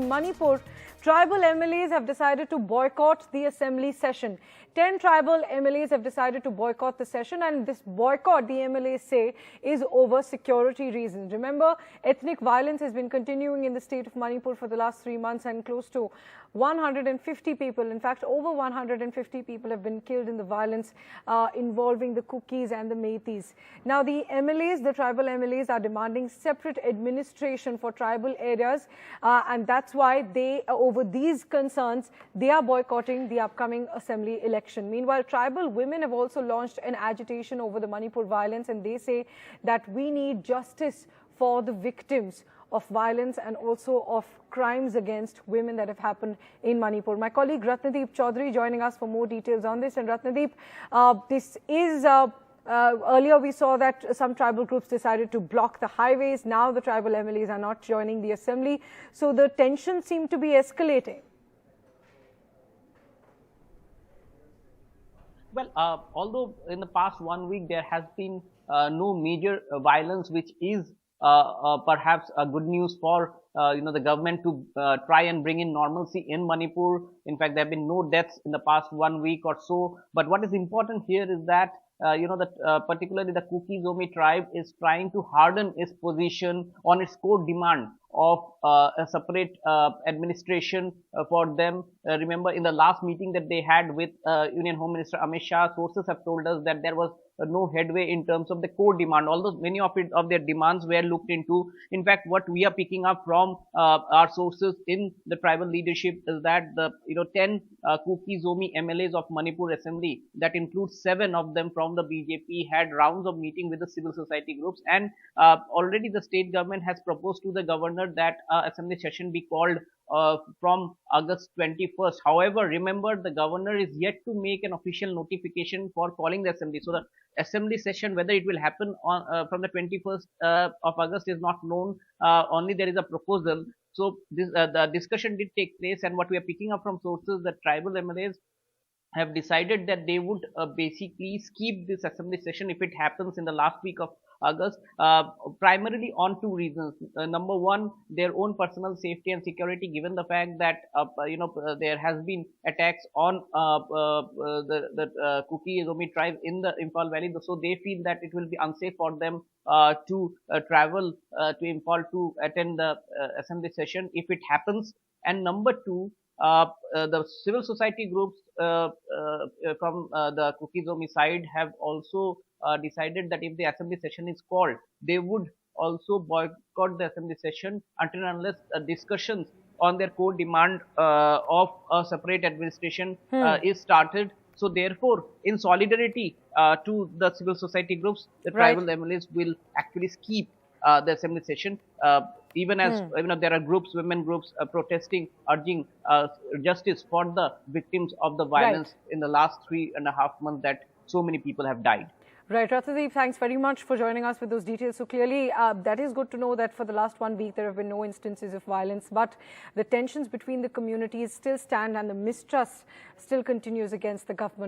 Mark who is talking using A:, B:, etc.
A: Manipur, tribal MLAs have decided to boycott the assembly session. 10 tribal MLAs have decided to boycott the session, and this boycott, the MLAs say, is over security reasons. Remember, ethnic violence has been continuing in the state of Manipur for the last 3 months, and close to 150 people, in fact over 150 people, have been killed in the violence involving the Kukis and the Meiteis. Now the MLAs, the tribal MLAs, are demanding separate administration for tribal areas, and that's why they, over these concerns, they are boycotting the upcoming assembly election. Meanwhile, tribal women have also launched an agitation over the Manipur violence, and they say that we need justice for the victims of violence and also of crimes against women that have happened in Manipur. My colleague Ratnadeep Chaudhary joining us for more details on this. And Ratnadeep, this is earlier we saw that some tribal groups decided to block the highways. Now the tribal MLAs are not joining the assembly. So the tensions seem to be escalating.
B: Well, although in the past 1 week there has been no major violence, which is perhaps a good news for the government to try and bring in normalcy in Manipur. In fact, there have been no deaths in the past 1 week or so. But what is important here is that particularly the Kuki-Zomi tribe is trying to harden its position on its core demand of a separate administration for them. Remember, in the last meeting that they had with Union Home Minister Amit Shah, sources have told us that there was no headway in terms of the core demand, although many of their demands were looked into. In fact, what we are picking up from our sources in the tribal leadership is that the 10 Kuki-Zomi MLAs of Manipur Assembly, that includes 7 of them from the BJP, had rounds of meeting with the civil society groups, and already the state government has proposed to the governor that assembly session be called from August 21st. However, remember, the governor is yet to make an official notification for calling the assembly. So the assembly session, whether it will happen on from the 21st of August, is not known. Only there is a proposal. So this the discussion did take place, and what we are picking up from sources, that tribal MLAs have decided that they would basically skip this assembly session if it happens in the last week of August, primarily on 2 reasons. Number one, their own personal safety and security, given the fact that there has been attacks on the Kuki-Zomi tribe in the Imphal Valley, so they feel that it will be unsafe for them to travel to Imphal to attend the assembly session if it happens. And number two, the civil society groups from the Kuki-Zomi side have also decided that if the assembly session is called, they would also boycott the assembly session until and unless discussions on their core demand of a separate administration is started. So therefore, in solidarity to the civil society groups, the tribal MLAs will actually skip the assembly session, even as there are groups, women groups protesting, urging justice for the victims of the violence in the last 3.5 months that so many people have died.
A: Right, Ratnadeep, thanks very much for joining us with those details. So clearly, that is good to know that for the last 1 week, there have been no instances of violence, but the tensions between the communities still stand and the mistrust still continues against the government.